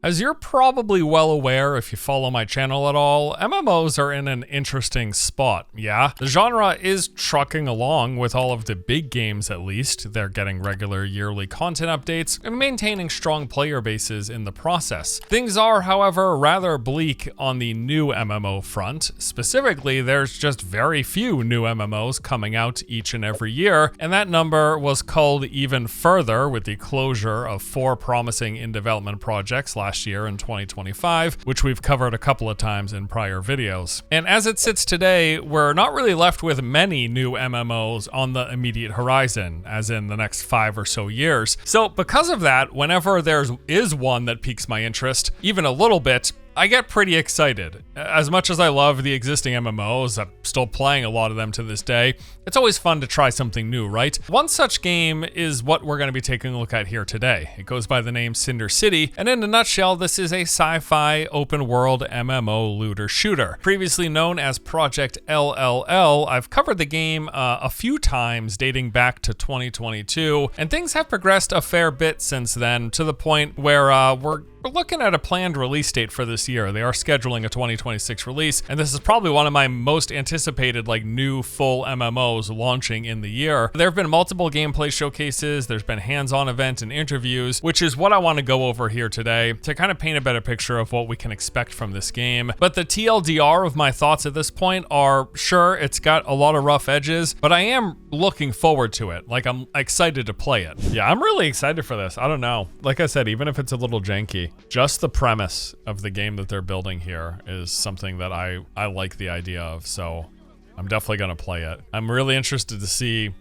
As you're probably well aware if you follow my channel at all, MMOs are in an interesting spot, yeah? The genre is trucking along with all of the big games at least. They're getting regular yearly content updates and maintaining strong player bases in the process. Things are, however, rather bleak on the new MMO front. Specifically, there's just very few new MMOs coming out each and every year, and that number was culled even further with the closure of 4 promising in-development projects last year in 2025, which we've covered a couple of times in prior videos. And as it sits today, we're not really left with many new MMOs on the immediate horizon, as in the next 5 or so years. So because of that, whenever there is one that piques my interest, even a little bit, I get pretty excited. As much as I love the existing MMOs, I'm still playing a lot of them to this day, it's always fun to try something new, right? One such game is what we're going to be taking a look at here today. It goes by the name Cinder City, and in a nutshell, this is a sci-fi open-world MMO looter shooter. Previously known as Project LLL, I've covered the game a few times dating back to 2022, and things have progressed a fair bit since then, to the point where we're looking at a planned release date for this year. They are scheduling a 2026 release, and this is probably one of my most anticipated new full MMOs launching in the year. There have been multiple gameplay showcases, there's been hands-on events and interviews, which is what I want to go over here today to kind of paint a better picture of what we can expect from this game. But the TLDR of my thoughts at this point are, sure, it's got a lot of rough edges, but I am looking forward to it. I'm excited to play it. Yeah, I'm really excited for this. I don't know. Like I said, even if it's a little janky, just the premise of the game that they're building here is something that I like the idea of, so I'm definitely gonna play it. I'm really interested to see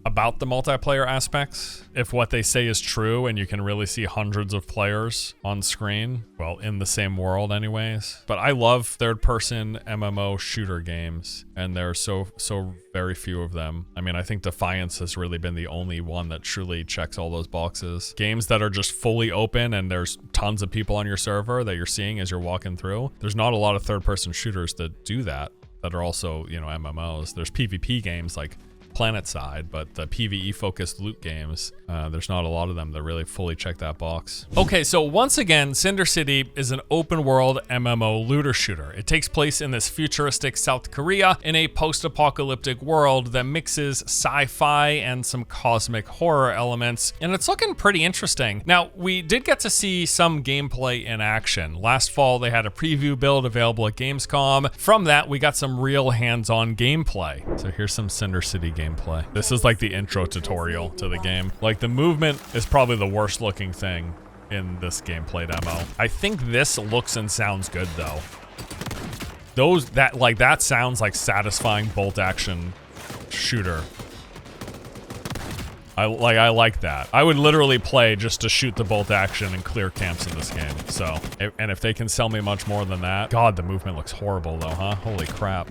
about the multiplayer aspects, if what they say is true and you can really see hundreds of players on screen, well, in the same world anyways. But I love third-person MMO shooter games, and there are so very few of them. I mean, I think Defiance has really been the only one that truly checks all those boxes. Games that are just fully open and there's tons of people on your server that you're seeing as you're walking through. There's not a lot of third-person shooters that do that are also, MMOs. There's PvP games like Planet Side, but the PvE focused loot games, there's not a lot of them that really fully check that box. Okay, so once again, Cinder City is an open world MMO looter shooter. It takes place in this futuristic South Korea in a post-apocalyptic world that mixes sci-fi and some cosmic horror elements, and it's looking pretty interesting. Now, we did get to see some gameplay in action. Last fall, they had a preview build available at Gamescom. From that, we got some real hands-on gameplay. So here's some Cinder City gameplay. This is like the intro tutorial to the game. The movement is probably the worst looking thing in this gameplay demo. I think this looks and sounds good though. That sounds like satisfying bolt action shooter. I like that. I would literally play just to shoot the bolt action and clear camps in this game. So, and if they can sell me much more than that, God, the movement looks horrible though, huh? Holy crap.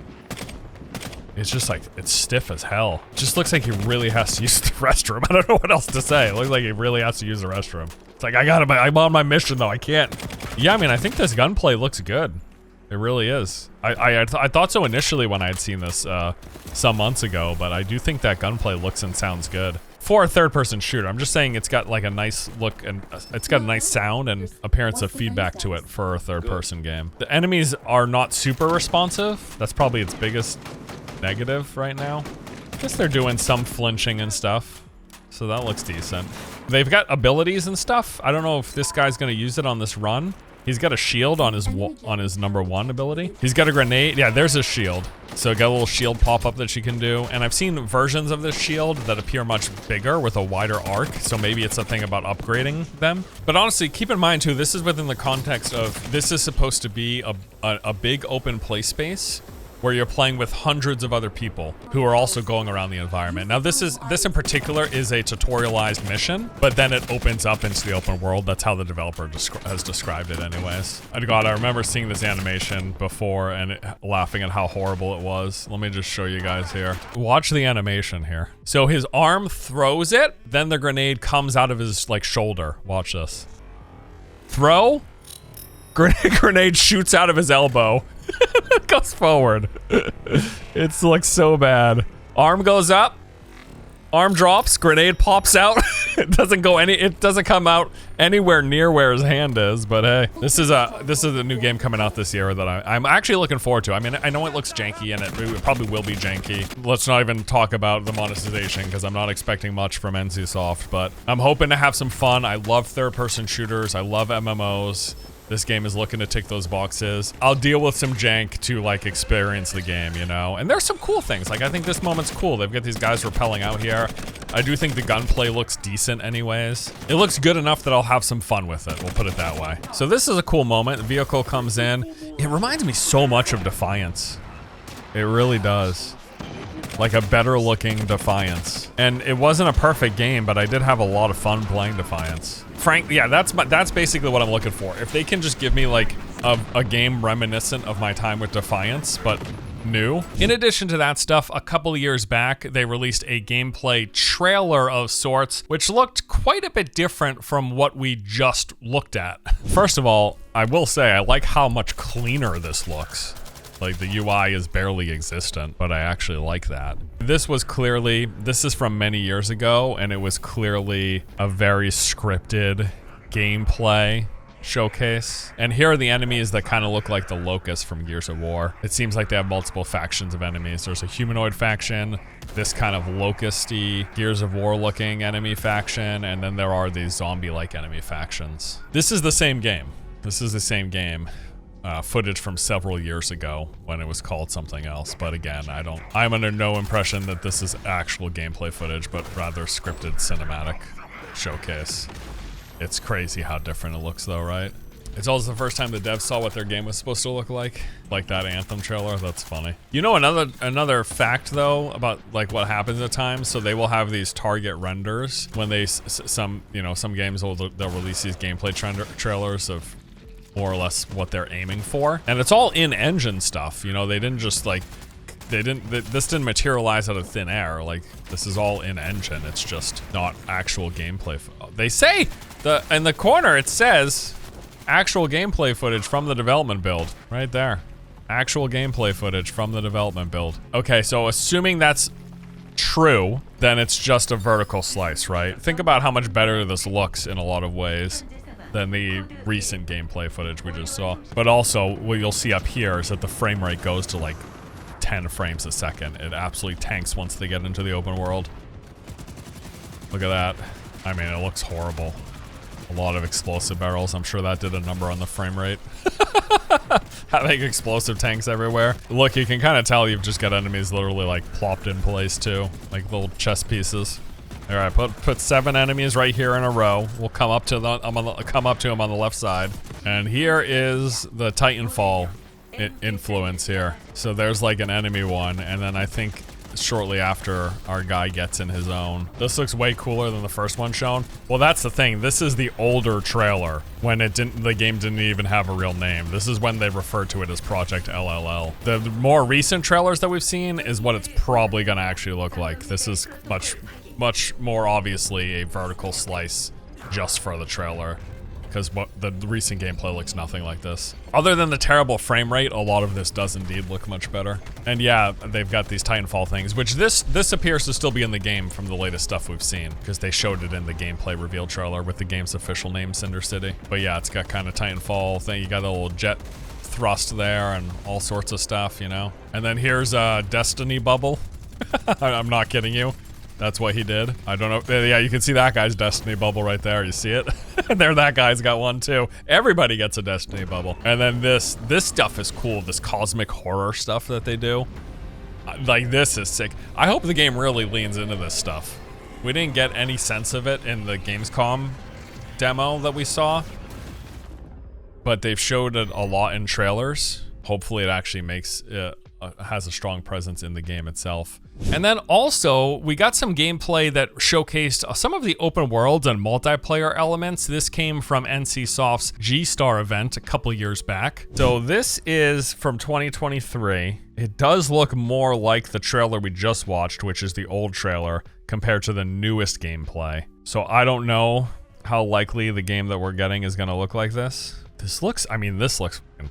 It's just it's stiff as hell. It just looks like he really has to use the restroom. I don't know what else to say. It looks like he really has to use the restroom. It's I'm on my mission though, I can't. Yeah, I mean, I think this gunplay looks good. It really is. I thought so initially when I had seen this some months ago, but I do think that gunplay looks and sounds good. For a third-person shooter, I'm just saying it's got a nice look and it's got a nice sound and appearance of feedback to it for a third-person game. The enemies are not super responsive. That's probably its biggest negative right now. I guess they're doing some flinching and stuff, so that looks decent. They've got abilities and stuff. I don't know if this guy's gonna use it on this run. He's got a shield on his number 1 ability. He's got a grenade. Yeah, there's a shield. So got a little shield pop up that she can do. And I've seen versions of this shield that appear much bigger with a wider arc. So maybe it's a thing about upgrading them. But honestly, keep in mind too, this is within the context of, this is supposed to be a big open play space where you're playing with hundreds of other people who are also going around the environment. Now this in particular is a tutorialized mission, but then it opens up into the open world. That's how the developer has described it anyways. God, I remember seeing this animation before and laughing at how horrible it was. Let me just show you guys here. Watch the animation here. So his arm throws it, then the grenade comes out of his shoulder. Watch this. Throw, grenade shoots out of his elbow. It goes forward. It's so bad. Arm goes up, arm drops, grenade pops out. It doesn't come out anywhere near where his hand is, but hey. This is a new game coming out this year that I'm actually looking forward to. I mean, I know it looks janky and it probably will be janky. Let's not even talk about the monetization because I'm not expecting much from NCSoft, but I'm hoping to have some fun. I love third-person shooters. I love MMOs. This game is looking to tick those boxes. I'll deal with some jank to like experience the game, you know? And there's some cool things. Like I think this moment's cool. They've got these guys rappelling out here. I do think the gunplay looks decent anyways. It looks good enough that I'll have some fun with it. We'll put it that way. So this is a cool moment. The vehicle comes in. It reminds me so much of Defiance. It really does. Like a better looking Defiance. And it wasn't a perfect game, but I did have a lot of fun playing Defiance. Frankly, yeah, that's basically what I'm looking for. If they can just give me like a game reminiscent of my time with Defiance, but new. In addition to that stuff, a couple of years back, they released a gameplay trailer of sorts, which looked quite a bit different from what we just looked at. First of all, I will say I like how much cleaner this looks. Like the UI is barely existent, but I actually like that. This is from many years ago, and it was clearly a very scripted gameplay showcase. And here are the enemies that kind of look like the Locusts from Gears of War. It seems like they have multiple factions of enemies. There's a humanoid faction, this kind of locusty Gears of War looking enemy faction, and then there are these zombie-like enemy factions. This is the same game. This is the same game. Footage from several years ago when it was called something else. But again, I'm under no impression that this is actual gameplay footage, but rather scripted cinematic showcase. It's crazy how different it looks though, right? It's also the first time the devs saw what their game was supposed to look like that Anthem trailer. That's funny. You know, another fact though about like what happens at times. So they will have these target renders when some games they'll release these gameplay trailers of more or less what they're aiming for, and it's all in-engine stuff. You know, they didn't just like this didn't materialize out of thin air. Like this is all in-engine. It's just not actual gameplay. They say in the corner it says actual gameplay footage from the development build right there. Actual gameplay footage from the development build. Okay, so assuming that's true, then it's just a vertical slice, right? Think about how much better this looks in a lot of ways than the recent gameplay footage we just saw. But also, what you'll see up here is that the frame rate goes to like 10 frames a second. It absolutely tanks once they get into the open world. Look at that. I mean, it looks horrible. A lot of explosive barrels. I'm sure that did a number on the frame rate. Having explosive tanks everywhere. Look, you can kind of tell you've just got enemies literally like plopped in place too. Like little chess pieces. All right, put 7 enemies right here in a row. We'll come up to them on the left side. And here is the Titanfall influence here. So there's like an enemy one, and then I think shortly after our guy gets in his own. This looks way cooler than the first one shown. Well, that's the thing. This is the older trailer when the game didn't even have a real name. This is when they referred to it as Project LLL. The more recent trailers that we've seen is what it's probably gonna actually look like. This is much more obviously a vertical slice just for the trailer, because the recent gameplay looks nothing like this. Other than the terrible frame rate, a lot of this does indeed look much better. And yeah, they've got these Titanfall things, which this appears to still be in the game from the latest stuff we've seen, because they showed it in the gameplay reveal trailer with the game's official name, Cinder City. But yeah, it's got kind of Titanfall thing. You got a little jet thrust there and all sorts of stuff, you know? And then here's a Destiny bubble. I'm not kidding you. That's what he did. I don't know. Yeah, you can see that guy's Destiny bubble right there. You see it? There, that guy's got one too. Everybody gets a Destiny bubble. And then this stuff is cool. This cosmic horror stuff that they do. Like, this is sick. I hope the game really leans into this stuff. We didn't get any sense of it in the Gamescom demo that we saw, but they've showed it a lot in trailers. Hopefully it actually has a strong presence in the game itself. And then also, we got some gameplay that showcased some of the open world and multiplayer elements. This came from NCSoft's G-Star event a couple years back. So this is from 2023. It does look more like the trailer we just watched, which is the old trailer, compared to the newest gameplay. So I don't know how likely the game that we're getting is gonna look like this. This looks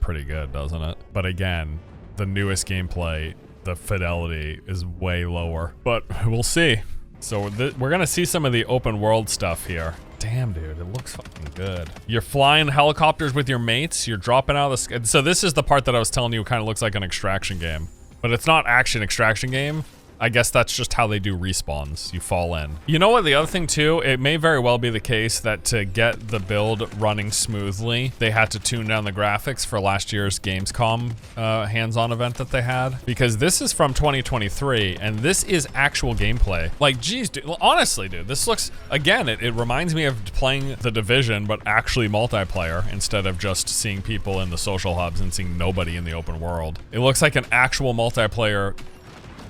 pretty good, doesn't it? But again, the newest gameplay, the fidelity is way lower, but we'll see. So we're gonna see some of the open world stuff here. Damn, dude, it looks fucking good. You're flying helicopters with your mates. You're dropping out of the sky. So this is the part that I was telling you kind of looks like an extraction game. But it's not action extraction game. I guess that's just how they do respawns. You fall in. You know what, the other thing too, it may very well be the case that to get the build running smoothly, they had to tune down the graphics for last year's Gamescom hands-on event that they had. Because this is from 2023, and this is actual gameplay. Like, geez, dude, honestly, dude, this looks, again, it reminds me of playing The Division, but actually multiplayer, instead of just seeing people in the social hubs and seeing nobody in the open world. It looks like an actual multiplayer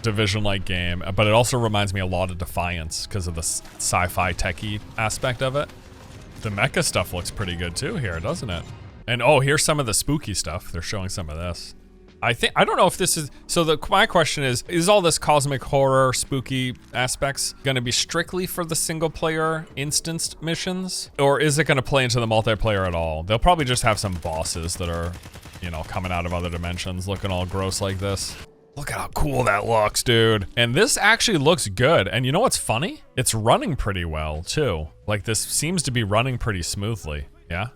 Division-like game, but it also reminds me a lot of Defiance because of the sci-fi techie aspect of it. The mecha stuff looks pretty good too here, doesn't it? And oh, here's some of the spooky stuff. They're showing some of this. I don't know if this is, so my question is all this cosmic horror, spooky aspects gonna be strictly for the single player instanced missions? Or is it gonna play into the multiplayer at all? They'll probably just have some bosses that are, you know, coming out of other dimensions looking all gross like this. Look at how cool that looks, dude. And this actually looks good. And you know what's funny? It's running pretty well, too. Like, this seems to be running pretty smoothly. Yeah?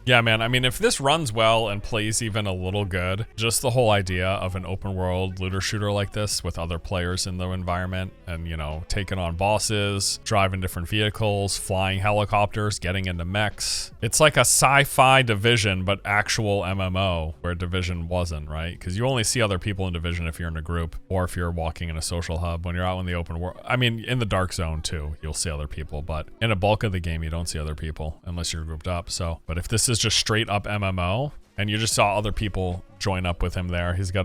Yeah, man, I mean, if this runs well and plays even a little good, just the whole idea of an open world looter shooter like this with other players in the environment and, you know, taking on bosses, driving different vehicles, flying helicopters, getting into mechs. It's like a sci-fi Division, but actual MMO, where Division wasn't, right? Because you only see other people in Division if you're in a group or if you're walking in a social hub. When you're out in the open world, I mean, in the dark zone too, you'll see other people, but in a bulk of the game, you don't see other people unless you're grouped up. So, but if this is just straight up MMO and you just saw other people join up with him there, he's got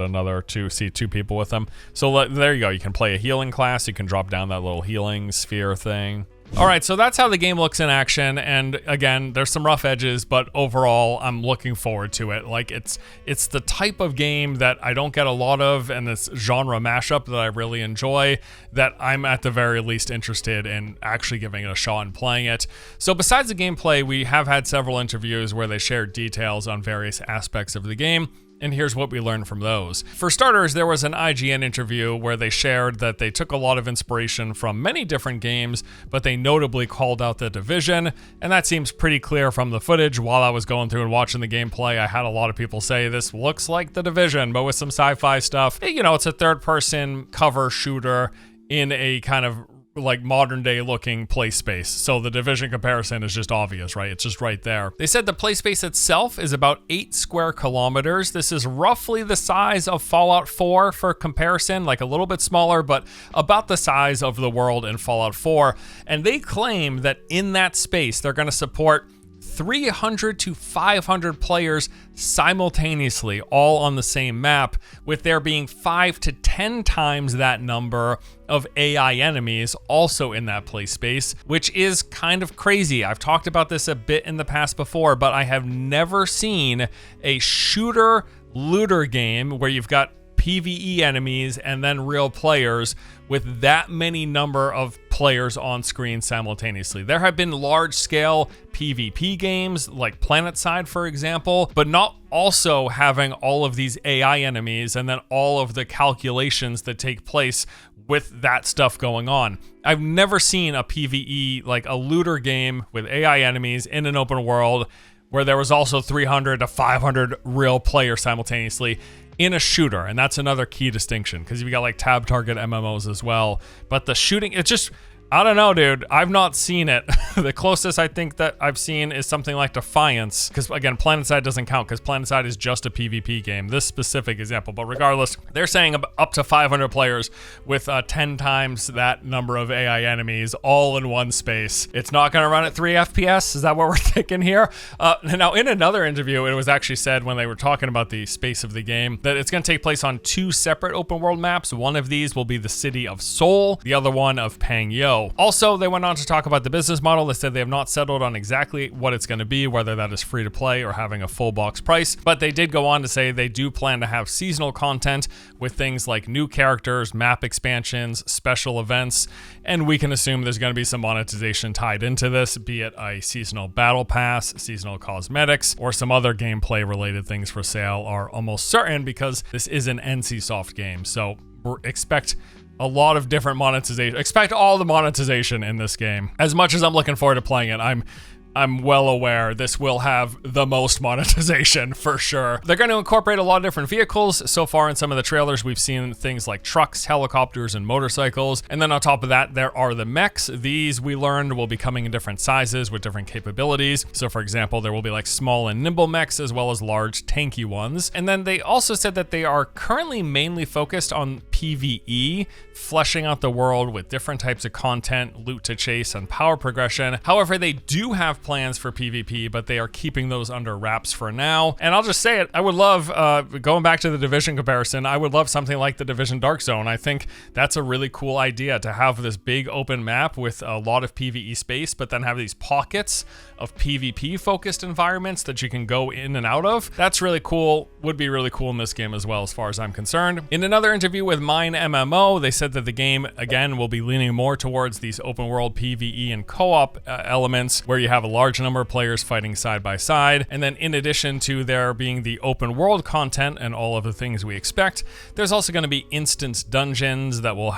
two people with him. So there you go. You can play a healing class. You can drop down that little healing sphere thing. All right, so that's how the game looks in action. And again, there's some rough edges, but overall, I'm looking forward to it. Like, it's the type of game that I don't get a lot of, and this genre mashup that I really enjoy, that I'm at the very least interested in actually giving it a shot and playing it. So besides the gameplay, we have had several interviews where they shared details on various aspects of the game. And here's what we learned from those. For starters, there was an IGN interview where they shared that they took a lot of inspiration from many different games, but they notably called out The Division, and that seems pretty clear from the footage. While I was going through and watching the gameplay, I had a lot of people say this looks like The Division, but with some sci-fi stuff. You know, it's a third-person cover shooter in a kind of like modern day looking play space. So the Division comparison is just obvious, right? It's just right there. They said the play space itself is about 8 square kilometers. This is roughly the size of Fallout 4 for comparison, like a little bit smaller, but about the size of the world in Fallout 4. And they claim that in that space, they're going to support 300 to 500 players simultaneously, all on the same map, with there being 5 to 10 times that number of AI enemies also in that play space, which is kind of crazy. I've talked about this a bit in the past before, but I have never seen a shooter looter game where you've got PvE enemies and then real players with that many number of players on screen simultaneously. There have been large-scale PvP games like PlanetSide, for example, but not also having all of these AI enemies and then all of the calculations that take place with that stuff going on. I've never seen a PvE, like a looter game with AI enemies in an open world where there was also 300 to 500 real players simultaneously in a shooter. And that's another key distinction, because you've got like tab target MMOs as well. But the shooting, it's just, I don't know, dude. I've not seen it. The closest I think that I've seen is something like Defiance, because again, PlanetSide doesn't count because PlanetSide is just a PvP game, this specific example. But regardless, they're saying up to 500 players with 10 times that number of AI enemies all in one space. It's not going to run at 3 FPS. Is that what we're thinking here? Now, in another interview, it was actually said when they were talking about the space of the game that it's going to take place on 2 separate open world maps. One of these will be the city of Seoul, the other one of Pangyo. Also, they went on to talk about the business model. They said they have not settled on exactly what it's going to be, whether that is free to play or having a full box price, but they did go on to say they do plan to have seasonal content with things like new characters, map expansions, special events, and we can assume there's going to be some monetization tied into this, be it a seasonal battle pass, seasonal cosmetics, or some other gameplay related things for sale are almost certain because this is an NCSoft game. So expect a lot of different monetization. Expect all the monetization in this game. As much as I'm looking forward to playing it, I'm well aware this will have the most monetization for sure. They're going to incorporate a lot of different vehicles. So far in some of the trailers, we've seen things like trucks, helicopters, and motorcycles. And then on top of that, there are the mechs. These we learned will be coming in different sizes with different capabilities. So for example, there will be like small and nimble mechs as well as large tanky ones. And then they also said that they are currently mainly focused on PvE, fleshing out the world with different types of content, loot to chase, and power progression. However, they do have plans for PvP, but they are keeping those under wraps for now. And I'll just say it, I would love, going back to the Division comparison, I would love something like the Division Dark Zone. I think that's a really cool idea to have this big open map with a lot of PvE space, but then have these pockets of PvP focused environments that you can go in and out of. That's really cool, would be really cool in this game as well, as far as I'm concerned. In another interview with Mine MMO, they said that the game, again, will be leaning more towards these open world PvE and co-op elements where you have a large number of players fighting side by side. And then in addition to there being the open world content and all of the things we expect, there's also going to be instance dungeons that will,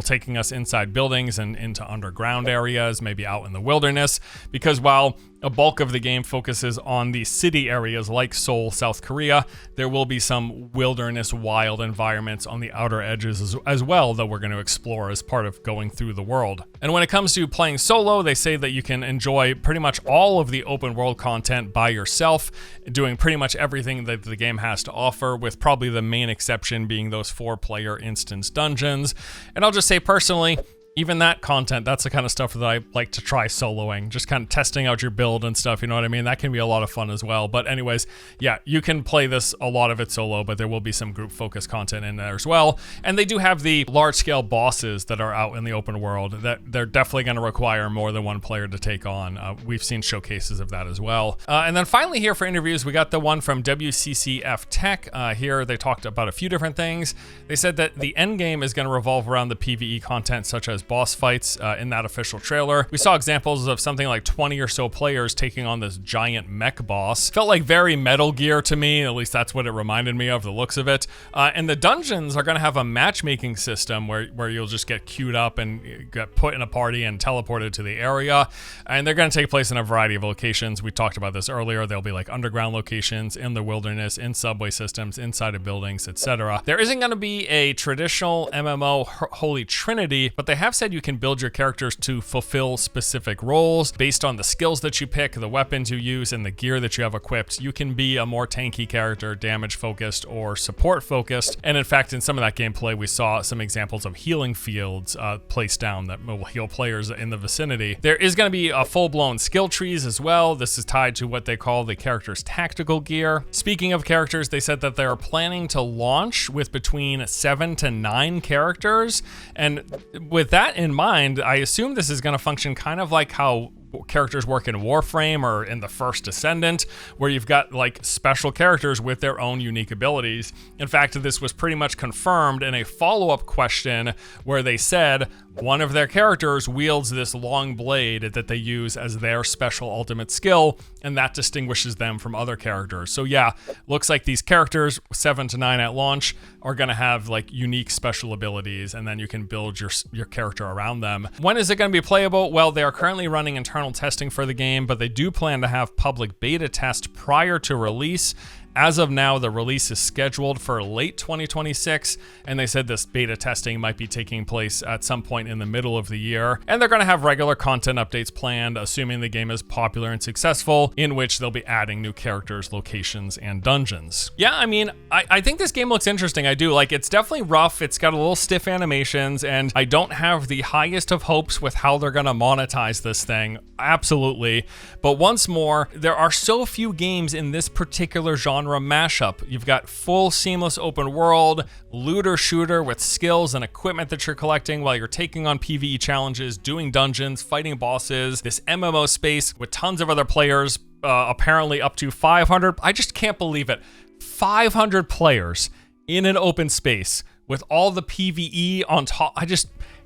taking us inside buildings and into underground areas, maybe out in the wilderness, because while a bulk of the game focuses on the city areas like Seoul, South Korea, there will be some wilderness wild environments on the outer edges as well that we're going to explore as part of going through the world. And when it comes to playing solo, they say that you can enjoy pretty much all of the open world content by yourself, doing pretty much everything that the game has to offer, with probably the main exception being those 4-player instance dungeons. And I'll just say personally, even that content, that's the kind of stuff that I like to try soloing, just kind of testing out your build and stuff, you know what I mean? That can be a lot of fun as well. But anyways, yeah, you can play this, a lot of it solo, but there will be some group focused content in there as well. And they do have the large scale bosses that are out in the open world that they're definitely going to require more than one player to take on. We've seen showcases of that as well. And then finally here for interviews, we got the one from WCCF Tech. Here they talked about a few different things. They said that the end game is going to revolve around the PvE content, such as boss fights in that official trailer. We saw examples of something like 20 or so players taking on this giant mech boss. Felt like very Metal Gear to me, at least that's what it reminded me of, the looks of it. And the dungeons are going to have a matchmaking system where you'll just get queued up and get put in a party and teleported to the area. And they're going to take place in a variety of locations. We talked about this earlier. There'll be like underground locations, in the wilderness, in subway systems, inside of buildings, etc. There isn't going to be a traditional MMO Holy Trinity, but they have said you can build your characters to fulfill specific roles based on the skills that you pick, the weapons you use, and the gear that you have equipped. You can be a more tanky character, damage focused, or support focused. And in fact, in some of that gameplay, we saw some examples of healing fields placed down that will heal players in the vicinity. There is going to be a full-blown skill trees as well. This is tied to what they call the character's tactical gear. Speaking of characters, they said that they are planning to launch with between 7 to 9 characters. And with that in mind, I assume this is going to function kind of like how characters work in Warframe or in the First Descendant, where you've got like special characters with their own unique abilities. In fact, this was pretty much confirmed in a follow-up question where they said one of their characters wields this long blade that they use as their special ultimate skill, and that distinguishes them from other characters. So yeah, looks like these characters, 7 to 9 at launch, are gonna have like unique special abilities, and then you can build your character around them. When is it gonna be playable? Well, they are currently running internal testing for the game, but they do plan to have public beta test prior to release. As of now, the release is scheduled for late 2026, and they said this beta testing might be taking place at some point in the middle of the year. And they're going to have regular content updates planned, assuming the game is popular and successful, in which they'll be adding new characters, locations, and dungeons. Yeah, I mean, I think this game looks interesting. I do. Like, it's definitely rough. It's got a little stiff animations, and I don't have the highest of hopes with how they're going to monetize this thing. Absolutely. But once more, there are so few games in this particular genre mashup. You've got full seamless open world, looter shooter with skills and equipment that you're collecting while you're taking on PvE challenges, doing dungeons, fighting bosses, this MMO space with tons of other players, apparently up to 500. I just can't believe it. 500 players in an open space with all the PvE on top.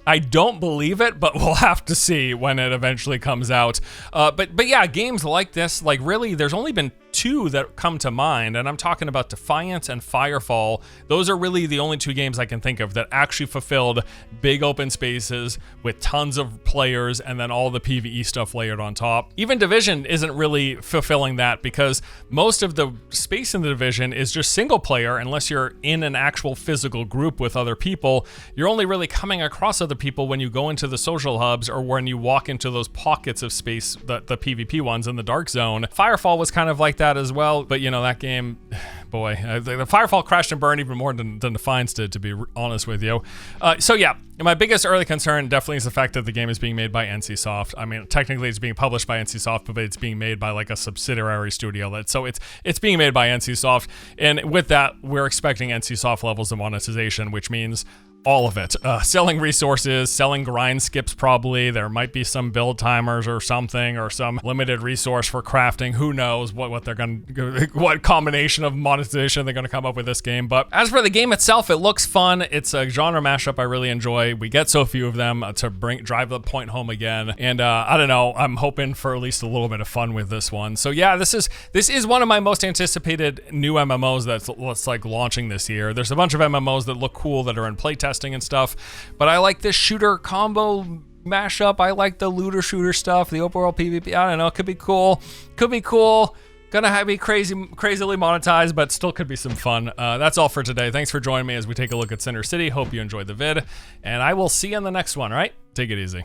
I don't believe it, but we'll have to see when it eventually comes out. But yeah, games like this, like really, there's only been two that come to mind, and I'm talking about Defiant and Firefall. Those are really the only two games I can think of that actually fulfilled big open spaces with tons of players and then all the PvE stuff layered on top. Even Division isn't really fulfilling that because most of the space in the Division is just single player unless you're in an actual physical group with other people. You're only really coming across other people when you go into the social hubs or when you walk into those pockets of space, the PvP ones in the Dark Zone. Firefall was kind of like that as well, but you know, that game, boy, the Firefall crashed and burned even more than Defiance did, to be honest with you. So yeah, my biggest early concern definitely is the fact that the game is being made by NCSoft. I mean, technically it's being published by NCSoft, but it's being made by like a subsidiary studio. So it's being made by NCSoft, and with that, we're expecting NCSoft levels of monetization, which means all of it. Selling resources, selling grind skips probably. There might be some build timers or something, or some limited resource for crafting. Who knows what they're gonna, what combination of monetization they're gonna come up with this game. But as for the game itself, it looks fun. It's a genre mashup I really enjoy. We get so few of them to drive the point home again. And I don't know, I'm hoping for at least a little bit of fun with this one. So yeah, this is one of my most anticipated new MMOs that's like launching this year. There's a bunch of MMOs that look cool that are in playtesting and stuff, but I like this shooter combo mashup. I like the looter shooter stuff, the open world PvP. I don't know, it could be cool. Gonna be crazily monetized, but still could be some fun. That's all for today. Thanks for joining me as we take a look at Cinder City. Hope you enjoyed the vid, and I will see you in the next one. All right, take it easy.